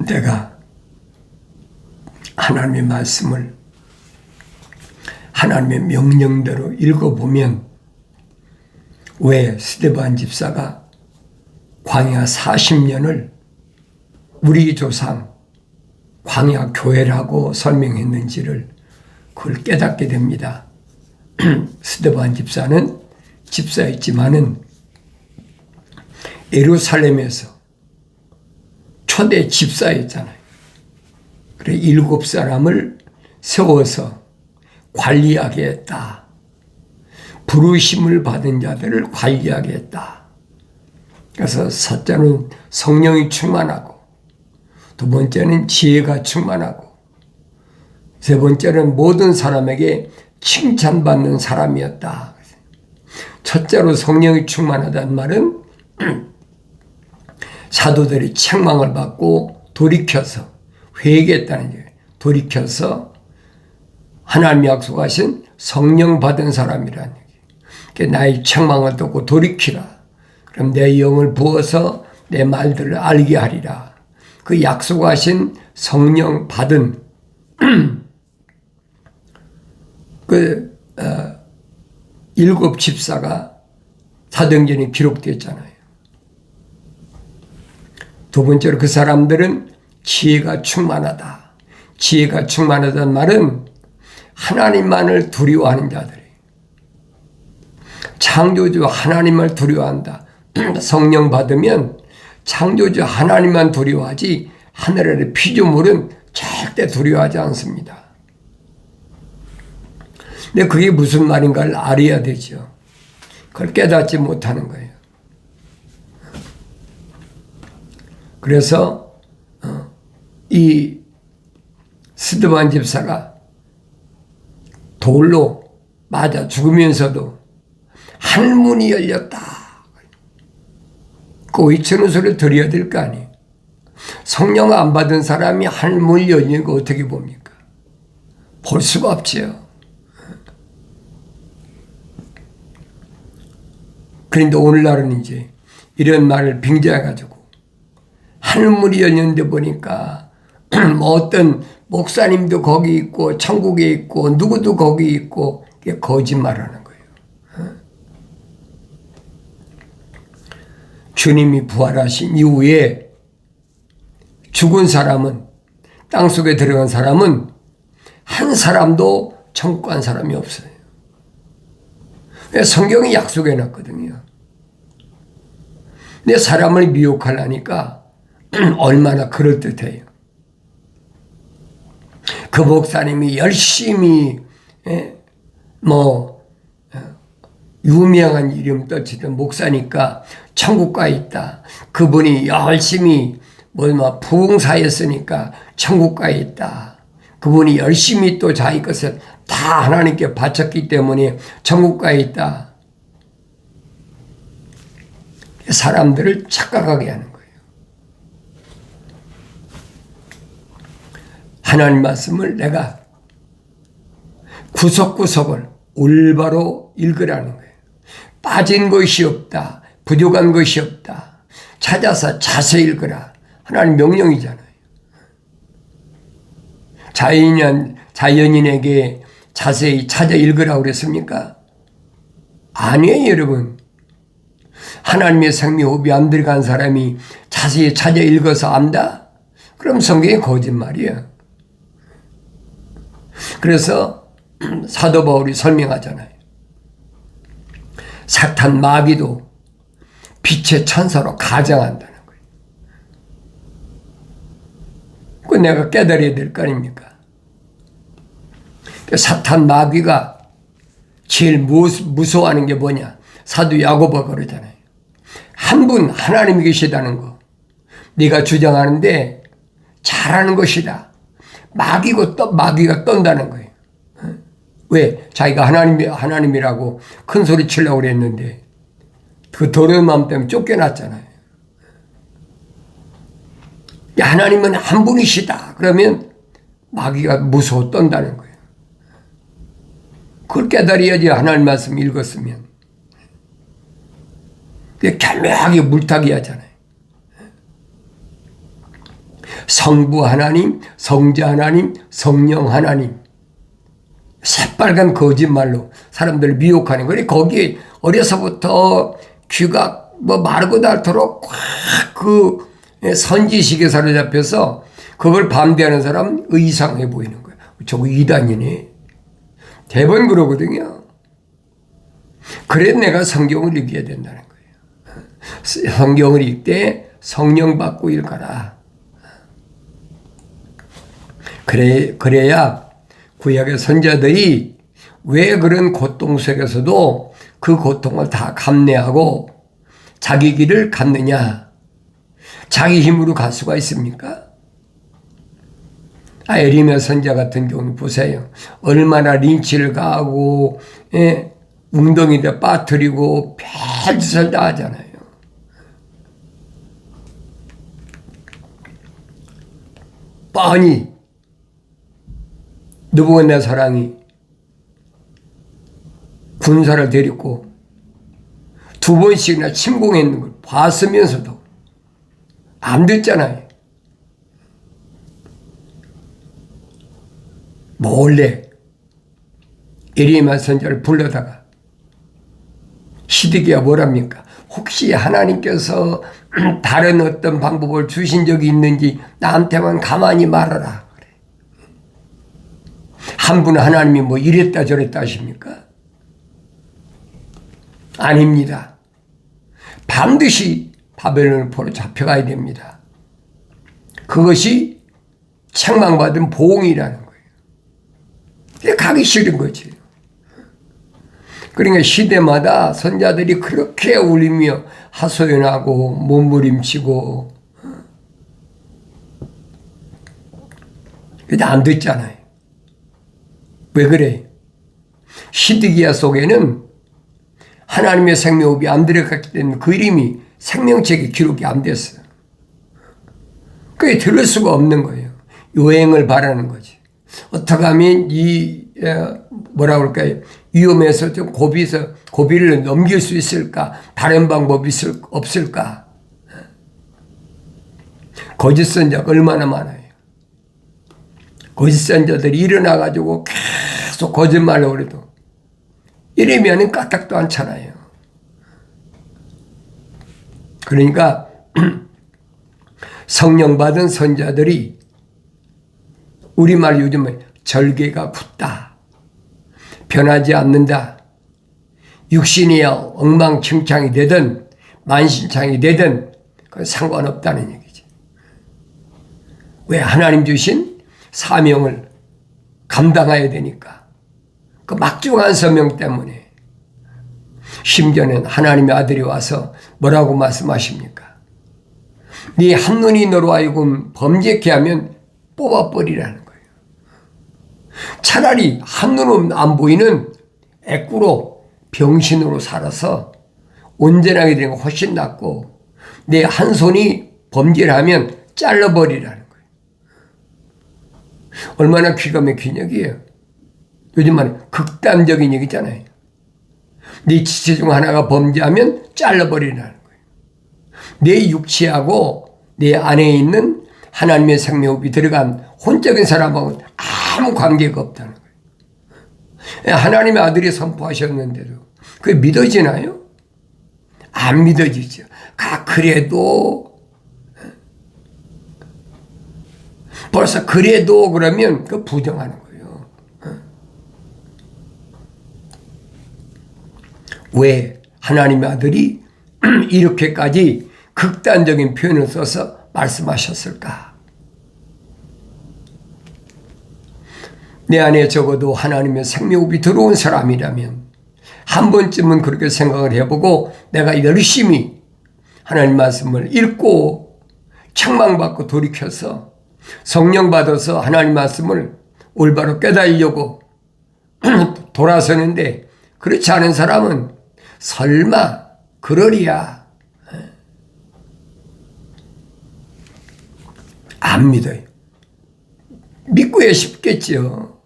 내가 하나님의 말씀을 하나님의 명령대로 읽어보면 왜 스데반 집사가 광야 40년을 우리 조상 광야 교회라고 설명했는지를 그걸 깨닫게 됩니다. 스데반 집사는 집사였지만은 예루살렘에서 초대 집사였잖아요. 그래 7사람을 세워서 관리하게 했다. 부르심을 받은 자들을 관리하게 했다. 그래서 첫째는 성령이 충만하고, 두 번째는 지혜가 충만하고, 세 번째는 모든 사람에게 칭찬받는 사람이었다. 첫째로 성령이 충만하다는 말은 사도들이 책망을 받고 돌이켜서 회개했다는 얘기예요. 돌이켜서 하나님이 약속하신 성령 받은 사람이라는 얘기예요. 나의 책망을 듣고 돌이키라. 그럼 내 영을 부어서 내 말들을 알게 하리라. 그 약속하신 성령 받은 그 7 집사가 사도행전에 기록되었잖아요. 두 번째로 그 사람들은 지혜가 충만하다. 지혜가 충만하다는 말은 하나님만을 두려워하는 자들이에요. 창조주 하나님을 두려워한다. 성령 받으면 창조주 하나님만 두려워하지 하늘 아래 피조물은 절대 두려워하지 않습니다. 근데 그게 무슨 말인가를 알아야 되죠. 그걸 깨닫지 못하는 거예요. 그래서 이 스데반 집사가 돌로 맞아 죽으면서도 하늘문이 열렸다. 그 외치는 소리를 들어야 될 거 아니에요. 성령 안 받은 사람이 하늘문이 열리는 거 어떻게 봅니까? 볼 수가 없지요. 그런데 오늘날은 이제 이런 말을 빙자해가지고 하늘문이 열렸는데 보니까 뭐 어떤 목사님도 거기 있고 천국에 있고 누구도 거기 있고 이게 거짓말하는 거예요. 주님이 부활하신 이후에 죽은 사람은, 땅속에 들어간 사람은 한 사람도 천국 간 사람이 없어요. 성경이 약속해 놨거든요. 근데 사람을 미혹하려니까 얼마나 그럴듯해요. 그 목사님이 열심히 유명한 이름 떨치던 목사니까 천국가에 있다. 그분이 열심히 부흥사였으니까 천국가에 있다. 그분이 열심히 또 자기 것을 다 하나님께 바쳤기 때문에 천국가에 있다. 사람들을 착각하게 하는 거예요. 하나님 말씀을 내가 구석구석을 올바로 읽으라는 거예요. 빠진 것이 없다. 부족한 것이 없다. 찾아서 자세히 읽으라. 하나님 명령이잖아요. 자연인에게 자세히 찾아 읽으라고 그랬습니까? 아니에요, 여러분. 하나님의 생명호흡이 안 들어간 사람이 자세히 찾아 읽어서 안다? 그럼 성경이 거짓말이에요. 그래서 사도 바울이 설명하잖아요. 사탄 마귀도 빛의 천사로 가장한다는 거예요. 그거 내가 깨달아야 될 거 아닙니까? 사탄 마귀가 제일 무서워하는 게 뭐냐? 사도 야고보가 그러잖아요. 한 분 하나님이 계시다는 거 네가 주장하는데 잘하는 것이다. 마귀가 떤다는 거예요. 왜? 자기가 하나님이라고 큰 소리 치려고 그랬는데 그 더러운 마음 때문에 쫓겨났잖아요. 하나님은 한 분이시다. 그러면 마귀가 무서워 떤다는 거예요. 그걸 깨달아야지. 하나님 말씀 읽었으면. 그게 결명하게 물타기 하잖아요. 성부 하나님, 성자 하나님, 성령 하나님. 새빨간 거짓말로 사람들을 미혹하는 거니 거기에 어려서부터 귀가 마르고 닳도록 꽉 선지식에 사로잡혀서 그걸 반대하는 사람 의상해 보이는 거예요. 저거 이단이네. 대부분 그러거든요. 그래 내가 성경을 읽어야 된다는 거예요. 성경을 읽되 성령 받고 읽어라. 그래야 구약의 선자들이 왜 그런 고통 속에서도 그 고통을 다 감내하고 자기 길을 갔느냐. 자기 힘으로 갈 수가 있습니까? 에리미야 선자 같은 경우는 보세요. 얼마나 린치를 가하고 웅덩이에 빠뜨리고 별짓을 다 하잖아요. 뻔히 느부갓네살이 군사를 데리고 2번씩이나 침공했는 걸 봤으면서도 안 됐잖아요. 몰래 에리미야 선자를 불러다가 시드기야 뭐랍니까? 혹시 하나님께서 다른 어떤 방법을 주신 적이 있는지 나한테만 가만히 말하라. 그래. 한 분은 하나님이 뭐 이랬다 저랬다 하십니까? 아닙니다. 반드시 바벨론 포로 잡혀가야 됩니다. 그것이 책망받은 보응이라는 거예요. 가기 싫은 거지. 그러니까 시대마다 선자들이 그렇게 울리며 하소연하고 몸부림치고 근데 안 듣잖아요. 왜 그래? 시드기야 속에는 하나님의 생명호흡이 안 들어갔기 때문에 그 이름이 생명책에 기록이 안 됐어요. 그게 들을 수가 없는 거예요. 요행을 바라는 거지. 어떻게 하면 뭐라 그럴까요? 위험해서 좀 고비를 넘길 수 있을까? 다른 방법이 없을까? 거짓 선자가 얼마나 많아요. 거짓 선자들이 일어나가지고 계속 거짓말을 그래도 이러면은 까딱도 않잖아요. 그러니까 성령 받은 선자들이 우리말 요즘에 절개가 굳다. 변하지 않는다. 육신이야 엉망진창이 되든 만신창이 되든 그건 상관없다는 얘기지. 왜? 하나님 주신 사명을 감당해야 되니까. 그 막중한 사명 때문에. 심지어는 하나님의 아들이 와서 뭐라고 말씀하십니까? 네 한눈이 너로 하여금 범죄케 하면 뽑아버리라는 거예요. 차라리 한눈은 안 보이는 애꾸로 병신으로 살아서 온전하게 되는 거 훨씬 낫고 내 한 손이 범죄를 하면 잘라버리라는 거예요. 얼마나 기가 막힌 얘기예요. 요즘 말은 극단적인 얘기잖아요. 네 지체 중 하나가 범죄하면 잘라버리라는 거예요. 내 육체하고 내 안에 있는 하나님의 생명호흡이 들어간 혼적인 사람하고는 아무 관계가 없다는 거예요. 하나님의 아들이 선포하셨는데도 그게 믿어지나요? 안 믿어지죠. 그래도 벌써 그래도 그러면 그 부정하는 거예요. 왜 하나님의 아들이 이렇게까지 극단적인 표현을 써서 말씀하셨을까? 내 안에 적어도 하나님의 생명호흡이 들어온 사람이라면 한 번쯤은 그렇게 생각을 해보고 내가 열심히 하나님 말씀을 읽고 책망받고 돌이켜서 성령 받아서 하나님 말씀을 올바로 깨달으려고 돌아서는데 그렇지 않은 사람은 설마 그러리야 안 믿어요. 믿고야 싶겠죠.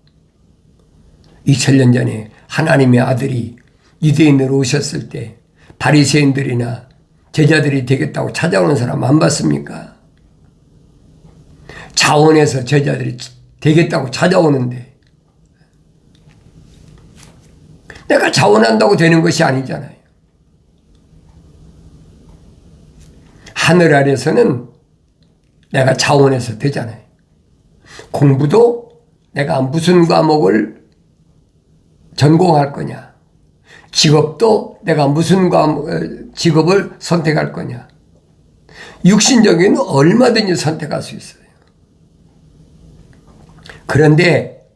2000년 전에 하나님의 아들이 유대인으로 오셨을 때 바리새인들이나 제자들이 되겠다고 찾아오는 사람 안 봤습니까? 자원해서 제자들이 되겠다고 찾아오는데 내가 자원한다고 되는 것이 아니잖아요. 하늘 아래서는 내가 자원해서 되잖아요. 공부도 내가 무슨 과목을 전공할 거냐, 직업도 내가 무슨 직업을 선택할 거냐, 육신적인 얼마든지 선택할 수 있어요. 그런데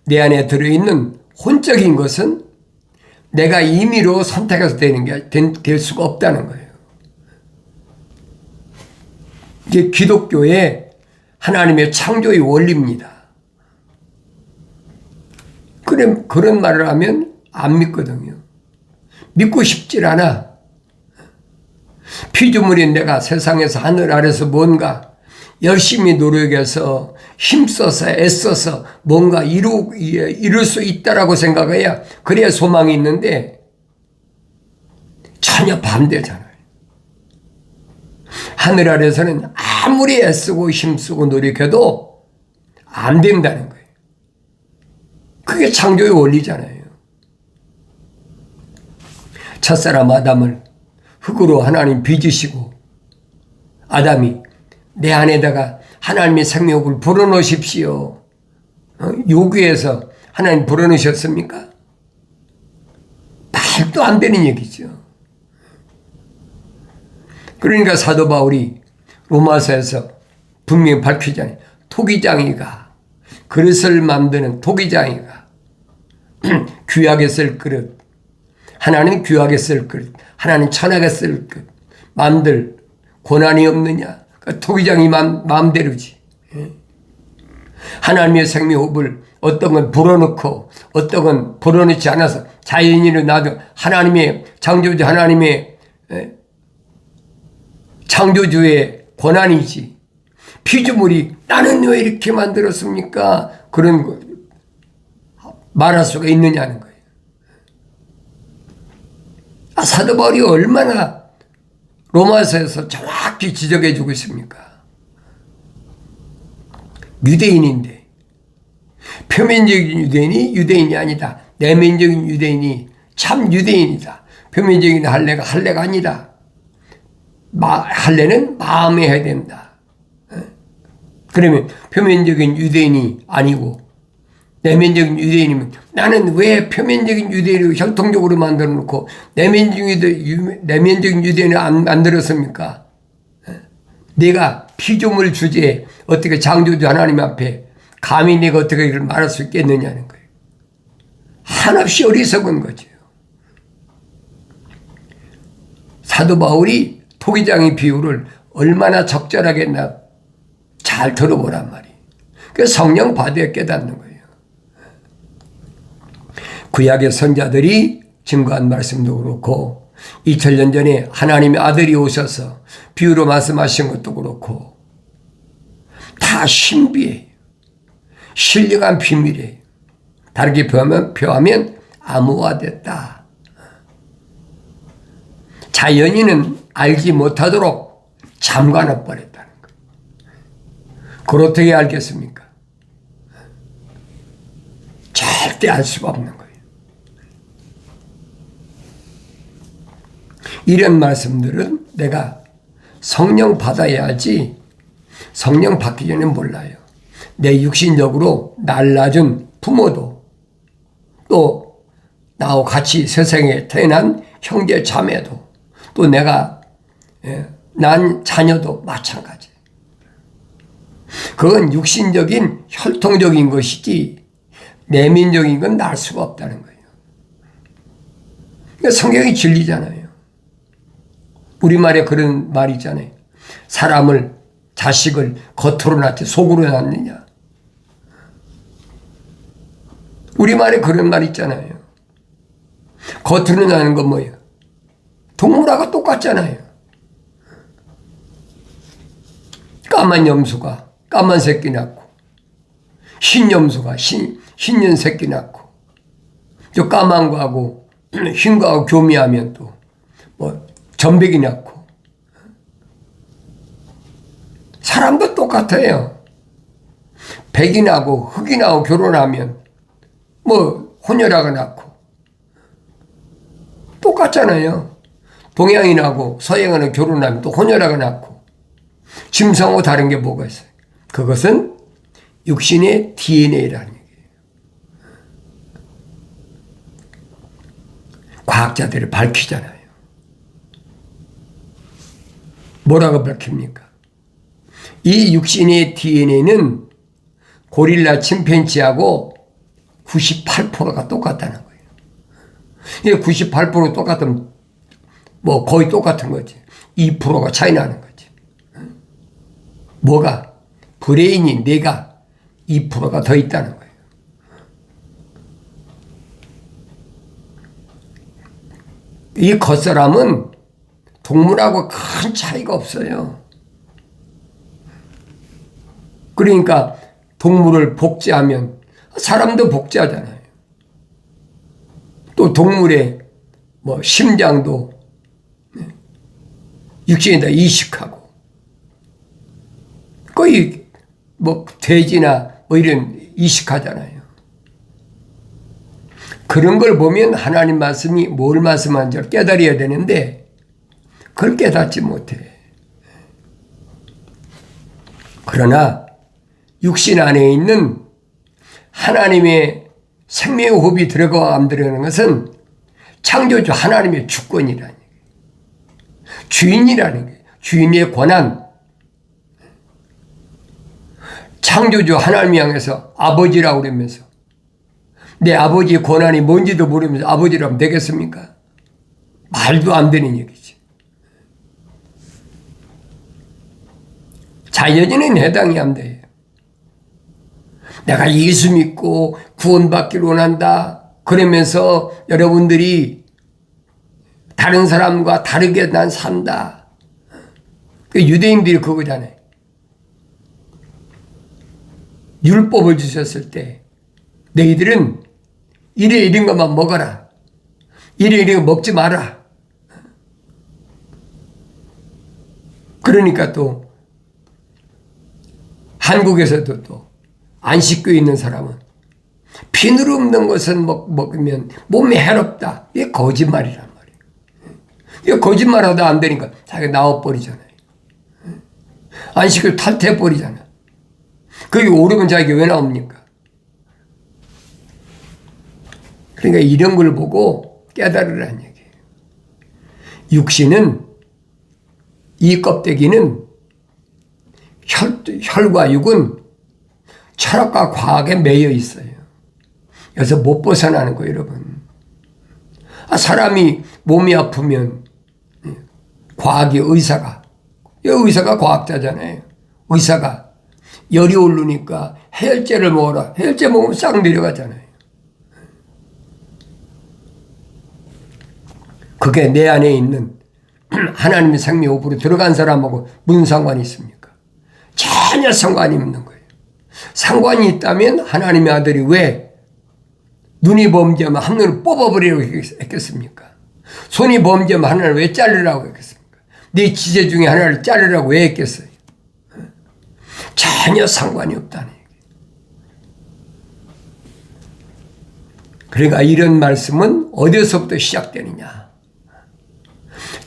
내 안에 들어있는 혼적인 것은 내가 임의로 선택해서 되는 게 될 수가 없다는 거예요. 이게 기독교의 하나님의 창조의 원리입니다. 그런 말을 하면 안 믿거든요. 믿고 싶질 않아. 피조물인 내가 세상에서 하늘 아래서 뭔가 열심히 노력해서 힘써서 애써서 뭔가 이룰 수 있다라고 생각해야 그래야 소망이 있는데 전혀 반대잖아요. 하늘 아래서는 아무리 애쓰고 힘쓰고 노력해도 안 된다는 거예요. 그게 창조의 원리잖아요. 첫사람 아담을 흙으로 하나님 빚으시고 아담이 내 안에다가 하나님의 생명을 불어넣으십시오. 요구해서 하나님 불어넣으셨습니까? 말도 안 되는 얘기죠. 그러니까 사도 바울이 로마서에서 분명히 밝히잖아요. 토기장이가 그릇을 만드는 토기장이가 귀하게 쓸 그릇, 하나는 귀하게 쓸 그릇, 하나는 천하게 쓸 그릇 만들 권한이 없느냐? 토기장이 마음대로지. 하나님의 생명호흡을 어떤 건 불어넣고 어떤 건 불어넣지 않아서 자연인으로 놔도 하나님의 창조주 하나님의 창조주의 권한이지. 피조물이 나는 왜 이렇게 만들었습니까? 그런 거 말할 수가 있느냐는 거예요. 사도 바울이 얼마나 로마서에서 정확히 지적해 주고 있습니까? 유대인인데 표면적인 유대인이 유대인이 아니다. 내면적인 유대인이 참 유대인이다. 표면적인 할례가 할례가 아니다. 할례는 마음에 해야 된다. 그러면 표면적인 유대인이 아니고 내면적인 유대인이면 나는 왜 표면적인 유대인을 혈통적으로 만들어 놓고 내면적인 유대인을 안 만들었습니까? 내가 피조물 주제에 어떻게 창조주 하나님 앞에 감히 내가 어떻게 이걸 말할 수 있겠느냐는 거예요. 한없이 어리석은 거죠. 사도 바울이 토기장의 비유를 얼마나 적절하게 잘 들어보란 말이에요. 그래서 성령 받아야 깨닫는 거예요. 구약의 선자들이 증거한 말씀도 그렇고 2000년 전에 하나님의 아들이 오셔서 비유로 말씀하신 것도 그렇고 다 신비해요. 신령한 비밀이에요. 다르게 표하면 암호화됐다. 자연인은 알지 못하도록 잠가놔 버렸다는 거예요. 그걸 어떻게 알겠습니까? 절대 알 수가 없는 거예요. 이런 말씀들은 내가 성령 받아야지 성령 받기 전에 몰라요. 내 육신적으로 날 낳은 부모도 또 나하고 같이 세상에 태어난 형제 자매도 또 내가 난 자녀도 마찬가지. 그건 육신적인 혈통적인 것이지 내면적인 건 날 수가 없다는 거예요. 그러니까 성경이 진리잖아요. 우리말에 그런 말이 있잖아요. 자식을 겉으로 낳지 속으로 낳느냐. 우리말에 그런 말 있잖아요. 겉으로 낳는 건 뭐예요? 동물하고 똑같잖아요. 까만 염소가 까만 새끼 낳고 흰 염소가 흰 새끼 낳고 저 까만 거하고 흰 거하고 교미하면 또 전백이 낳고 사람도 똑같아요. 백인하고 흑인하고 결혼하면 뭐 혼혈아가 낳고 똑같잖아요. 동양인하고 서양인하고 결혼하면 또 혼혈아가 낳고 짐승하고 다른 게 뭐가 있어요? 그것은 육신의 DNA라는 얘기예요. 과학자들이 밝히잖아요. 뭐라고 밝힙니까? 이 육신의 DNA는 고릴라 침팬지하고 98%가 똑같다는 거예요. 이게 98% 똑같으면 뭐 거의 똑같은 거지. 2%가 차이 나는 거지. 뭐가? 브레인이 뇌가 2%가 더 있다는 거예요. 이 겉사람은 동물하고 큰 차이가 없어요. 그러니까 동물을 복제하면 사람도 복제하잖아요. 또 동물의 뭐 심장도 육신에다 이식하고 거의 뭐 돼지나 뭐 이런 이식하잖아요. 그런 걸 보면 하나님 말씀이 뭘 말씀하는지 깨달아야 되는데 그걸 깨닫지 못해. 그러나 육신 안에 있는 하나님의 생명의 호흡이 들어가고 안 들어가는 것은 창조주 하나님의 주권이라는 얘기예요. 주인이라는 거예요. 주인의 권한. 창조주 하나님 향해서 아버지라고 그러면서 내 아버지의 권한이 뭔지도 모르면서 아버지라면 되겠습니까? 말도 안 되는 얘기지. 자연인은 해당이 안 돼요. 내가 예수 믿고 구원받기를 원한다. 그러면서 여러분들이 다른 사람과 다르게 난 산다. 유대인들이 그거잖아요. 율법을 주셨을 때 너희들은 이래 이런 것만 먹어라. 이래 이런 거 먹지 마라. 그러니까 또 한국에서도 또 안식교에 있는 사람은 비늘 없는 것은 먹으면 몸에 해롭다. 이게 거짓말이란 말이에요. 이거 거짓말하다 안 되니까 자기가 나와버리잖아요. 안식을 탈퇴해버리잖아. 그게 오르면 자기가 왜 나옵니까? 그러니까 이런 걸 보고 깨달으라는 얘기예요. 육신은 이 껍데기는 혈과 육은 철학과 과학에 매여 있어요. 그래서 못 벗어나는 거예요, 여러분. 사람이 몸이 아프면 과학이 의사가 과학자잖아요. 의사가 열이 오르니까 해열제를 먹어라. 해열제 먹으면 싹 내려가잖아요. 그게 내 안에 있는 하나님의 생명호흡으로 들어간 사람하고 무슨 상관이 있습니까? 전혀 상관이 없는 거예요. 상관이 있다면 하나님의 아들이 왜 눈이 범죄하면 한 눈을 뽑아버리라고 했겠습니까? 손이 범죄하면 하나를 왜 자르라고 했겠습니까? 네 지체 중에 하나를 자르라고 왜 했겠어요? 전혀 상관이 없다는 얘기예요. 그러니까 이런 말씀은 어디서부터 시작되느냐?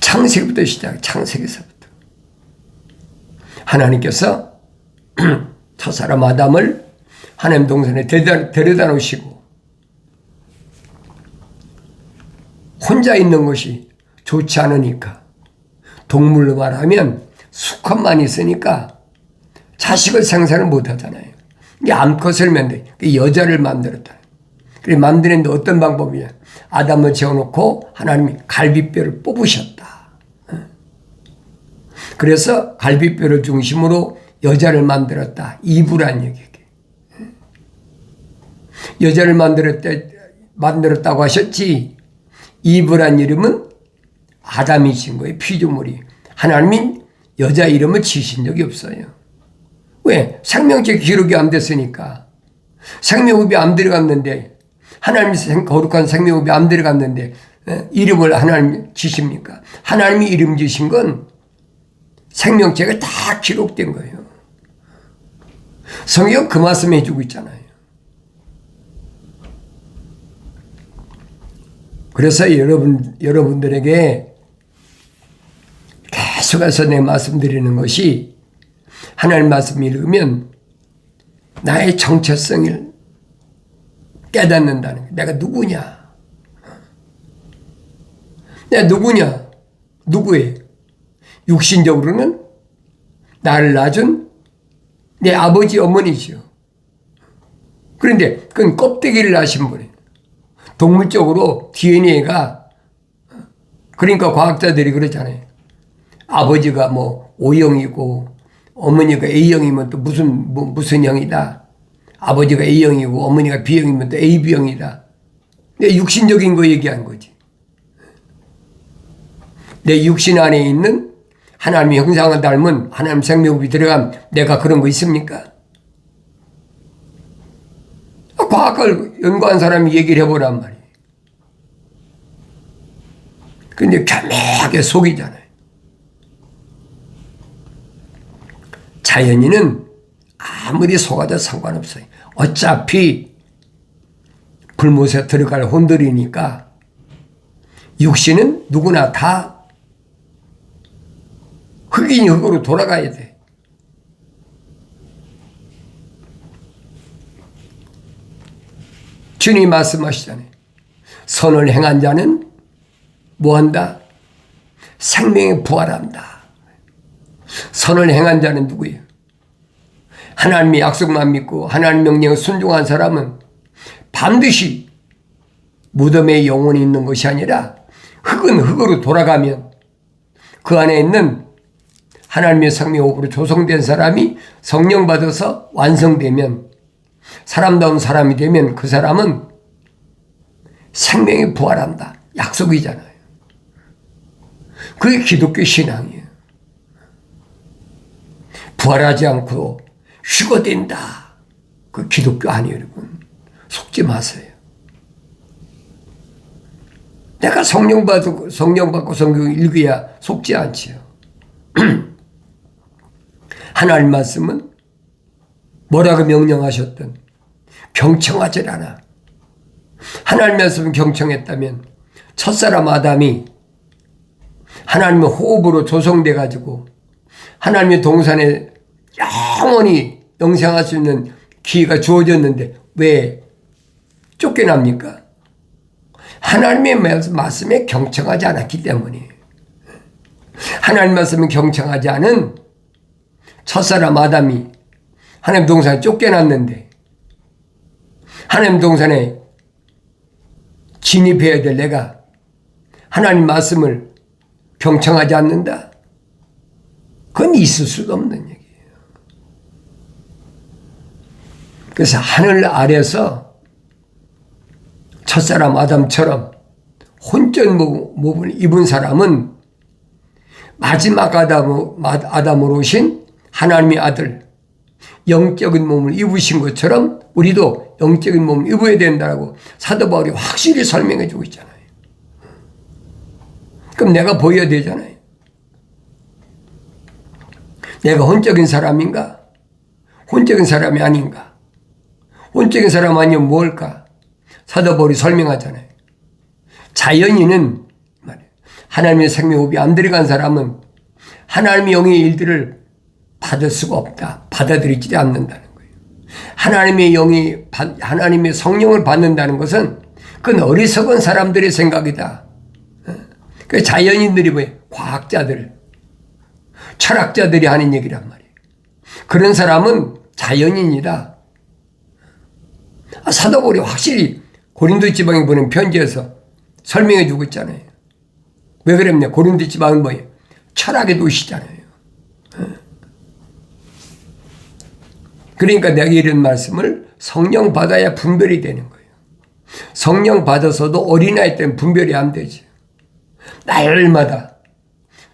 창세기부터 창세기서부터. 하나님께서 첫사람 아담을 하나님 동산에 데려다 놓으시고 혼자 있는 것이 좋지 않으니까 동물로 말하면 수컷만 있으니까 자식을 생산을 못하잖아요. 이게 암컷을 만들 여자를 만들었다. 그래 만드는데 어떤 방법이냐? 아담을 재워놓고 하나님이 갈비뼈를 뽑으셨다. 그래서 갈비뼈를 중심으로 여자를 만들었다. 이브란 얘기예요. 여자를 만들었다고 하셨지. 이브란 이름은 아담이 진 거예요. 피조물이. 하나님이 여자 이름을 지신 적이 없어요. 왜? 생명체 기록이 안 됐으니까. 생명흡이 안 들어갔는데 하나님이 거룩한 생명흡이 안 들어갔는데 이름을 하나님 지십니까? 하나님이 이름 지신 건 생명체가 다 기록된 거예요. 성경 그 말씀 해주고 있잖아요. 그래서 여러분들에게 계속해서 내 말씀드리는 것이, 하나님 말씀 읽으면 나의 정체성을 깨닫는다는 거예요. 내가 누구냐? 내가 누구냐? 누구예요? 육신적으로는 나를 낳은 내 아버지 어머니죠. 그런데 그건 껍데기를 낳으신 분이에요. 동물적으로 DNA가, 그러니까 과학자들이 그러잖아요. 아버지가 뭐 O형이고 어머니가 A형이면 또 무슨 형이다. 아버지가 A형이고 어머니가 B형이면 또 AB형이다. 내 육신적인 거 얘기한 거지. 내 육신 안에 있는 하나님의 형상을 닮은 하나님 생명이 들어간 내가 그런 거 있습니까? 과학을 연구한 사람이 얘기를 해보란 말이에요. 근데 교묘하게 속이잖아요. 자연인은 아무리 속아도 상관없어요. 어차피 불못에 들어갈 혼들이니까 육신은 누구나 다 흑인이 흑으로 돌아가야 돼. 주님이 말씀하시잖아요. 선을 행한 자는 뭐한다? 생명에 부활한다. 선을 행한 자는 누구예요? 하나님의 약속만 믿고 하나님 명령에 순종한 사람은 반드시 무덤에 영혼이 있는 것이 아니라 흙은 흙으로 돌아가면 그 안에 있는 하나님의 생명으로 조성된 사람이 성령 받아서 완성되면, 사람다운 사람이 되면 그 사람은 생명에 부활한다. 약속이잖아요. 그게 기독교 신앙이에요. 부활하지 않고 휴거된다. 그 기독교 아니에요, 여러분. 속지 마세요. 내가 성령 받고 성경 읽어야 속지 않지요. 하나님 말씀은 뭐라고 명령하셨든 경청하지 않아. 하나님 말씀은 경청했다면 첫사람 아담이 하나님의 호흡으로 조성돼 가지고 하나님의 동산에 영원히 영생할 수 있는 기회가 주어졌는데 왜 쫓겨납니까? 하나님의 말씀에 경청하지 않았기 때문이에요. 하나님 말씀을 경청하지 않은 첫사람 아담이 하나님 동산에 쫓겨났는데, 하나님 동산에 진입해야 될 내가 하나님 말씀을 경청하지 않는다? 그건 있을 수가 없는 얘기예요. 그래서 하늘 아래서 첫사람 아담처럼 혼전 몸을 입은 사람은 마지막 아담으로 오신 하나님의 아들, 영적인 몸을 입으신 것처럼 우리도 영적인 몸을 입어야 된다고 사도 바울이 확실히 설명해 주고 있잖아요. 그럼 내가 보여야 되잖아요. 내가 혼적인 사람인가? 혼적인 사람이 아닌가? 혼적인 사람 아니면 뭘까? 사도 바울이 설명하잖아요. 자연인은 하나님의 생명호흡이 안 들어간 사람은 하나님의 영의 일들을 받을 수가 없다. 받아들이지 않는다는 거예요. 하나님의 성령을 받는다는 것은 그건 어리석은 사람들의 생각이다. 그 자연인들이 뭐예요? 과학자들, 철학자들이 하는 얘기란 말이에요. 그런 사람은 자연인이다. 사도 바울이 확실히 고린도 지방에 보낸 편지에서 설명해 주고 있잖아요. 왜 그랬냐? 고린도 지방은 뭐예요? 철학의 도시잖아요. 그러니까 내가 이런 말씀을 성령 받아야 분별이 되는 거예요. 성령 받아서도 어린아이 때는 분별이 안 되지. 날마다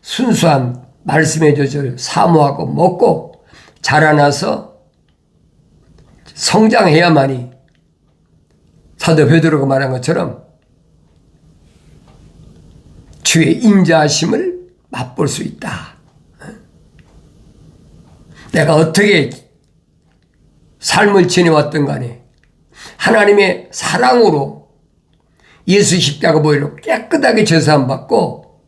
순수한 말씀의 젖을 사모하고 먹고 자라나서 성장해야만이 사도 베드로가 말한 것처럼 주의 인자하심을 맛볼 수 있다. 내가 어떻게 삶을 지내왔던 간에 하나님의 사랑으로 예수 십자가 보혈로 깨끗하게 제사함 받고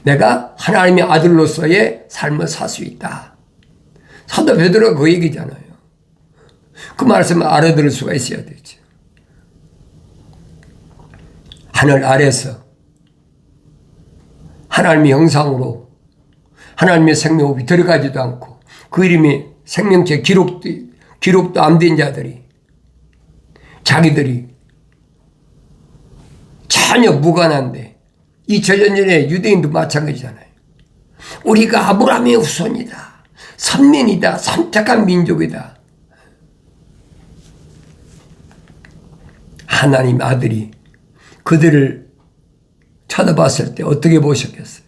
내가 하나님의 아들로서의 삶을 살 수 있다. 사도 베드로가 그 얘기잖아요. 그 말씀을 알아들을 수가 있어야 되죠. 하늘 아래서 하나님의 형상으로 하나님의 생명호흡이 들어가지도 않고 그 이름이 생명체 기록도 안 된 자들이 자기들이 전혀 무관한데 2000년 전에 유대인도 마찬가지잖아요. 우리가 아브라함의 후손이다. 선민이다. 선택한 민족이다. 하나님 아들이 그들을 쳐다봤을 때 어떻게 보셨겠어요?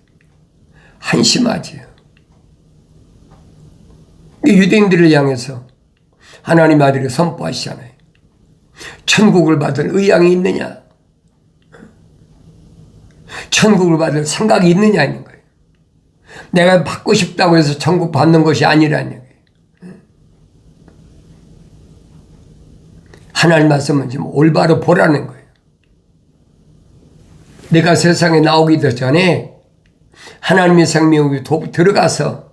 한심하지요. 유대인들을 향해서 하나님 아들이 선포하시잖아요. 천국을 받을 의향이 있느냐? 천국을 받을 생각이 있느냐 하는 거예요. 내가 받고 싶다고 해서 천국 받는 것이 아니라는 거예요. 하나님 말씀은 지금 올바로 보라는 거예요. 내가 세상에 나오기도 전에 하나님의 생명이 들어가서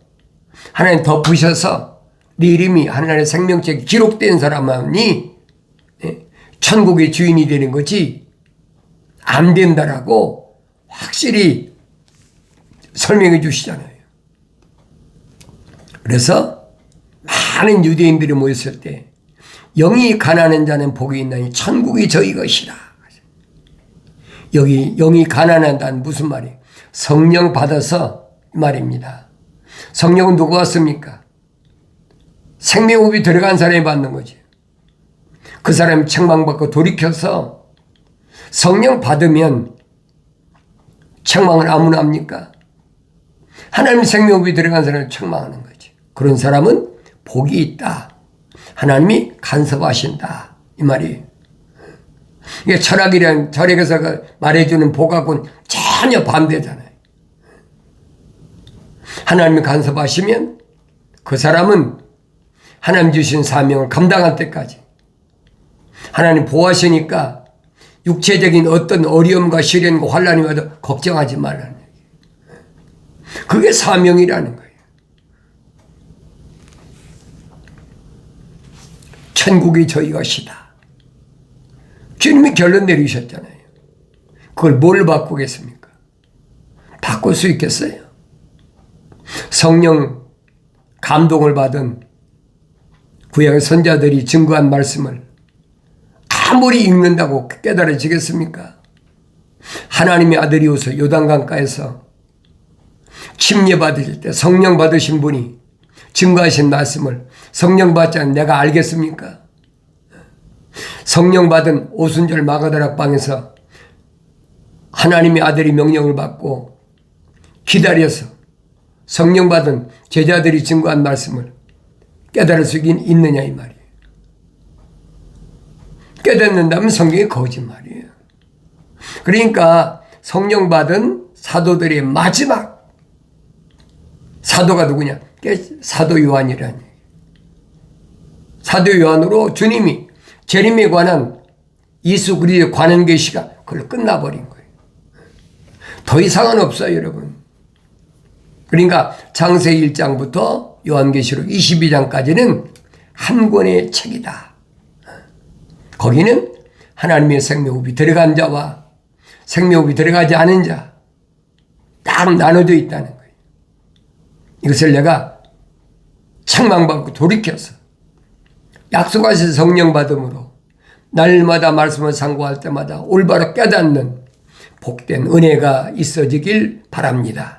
하나님 덮으셔서 네 이름이 하나님의 생명책에 기록된 사람만이 천국의 주인이 되는 거지 안 된다라고 확실히 설명해 주시잖아요. 그래서 많은 유대인들이 모였을 때 영이 가난한 자는 복이 있나니 천국이 저희 것이라. 여기 영이 가난하다는 무슨 말이에요? 성령 받아서 말입니다. 성령은 누가 왔습니까? 생명호흡이 들어간 사람이 받는 거지. 그 사람이 책망받고 돌이켜서 성령 받으면 책망을 아무나 합니까? 하나님 생명호흡이 들어간 사람을 책망하는 거지. 그런 사람은 복이 있다. 하나님이 간섭하신다. 이 말이에요. 이게 철학이란 철학에서 말해주는 복하고는 전혀 반대잖아요. 하나님이 간섭하시면 그 사람은 하나님 주신 사명을 감당할 때까지 하나님 보호하시니까 육체적인 어떤 어려움과 시련과 환난이 와도 걱정하지 말라는 얘기예요. 그게 사명이라는 거예요. 천국이 저희 것이다. 주님이 결론 내리셨잖아요. 그걸 뭘 바꾸겠습니까? 바꿀 수 있겠어요? 성령 감동을 받은 구약의 선자들이 증거한 말씀을 아무리 읽는다고 깨달아지겠습니까? 하나님의 아들이 오서 요단강가에서 침례받으실 때 성령 받으신 분이 증거하신 말씀을 성령 받지 않은 내가 알겠습니까? 성령 받은 오순절 마가다락방에서 하나님의 아들이 명령을 받고 기다려서 성령 받은 제자들이 증거한 말씀을 깨달을 수 있느냐 이 말이에요. 깨닫는다면 성경이 거짓말이에요. 그러니까 성령 받은 사도들의 마지막 사도가 누구냐? 사도 요한이라니. 사도 요한으로 주님이 재림에 관한 예수 그리스도에 관한 계시가 그걸 끝나버린 거예요. 더 이상은 없어요, 여러분. 그러니까 창세기 1장부터 요한계시록 22장까지는 한 권의 책이다. 거기는 하나님의 생명호흡이 들어간 자와 생명호흡이 들어가지 않은 자 딱 나눠져 있다는 거예요. 이것을 내가 책망받고 돌이켜서 약속하신 성령 받음으로 날마다 말씀을 상고할 때마다 올바로 깨닫는 복된 은혜가 있어지길 바랍니다.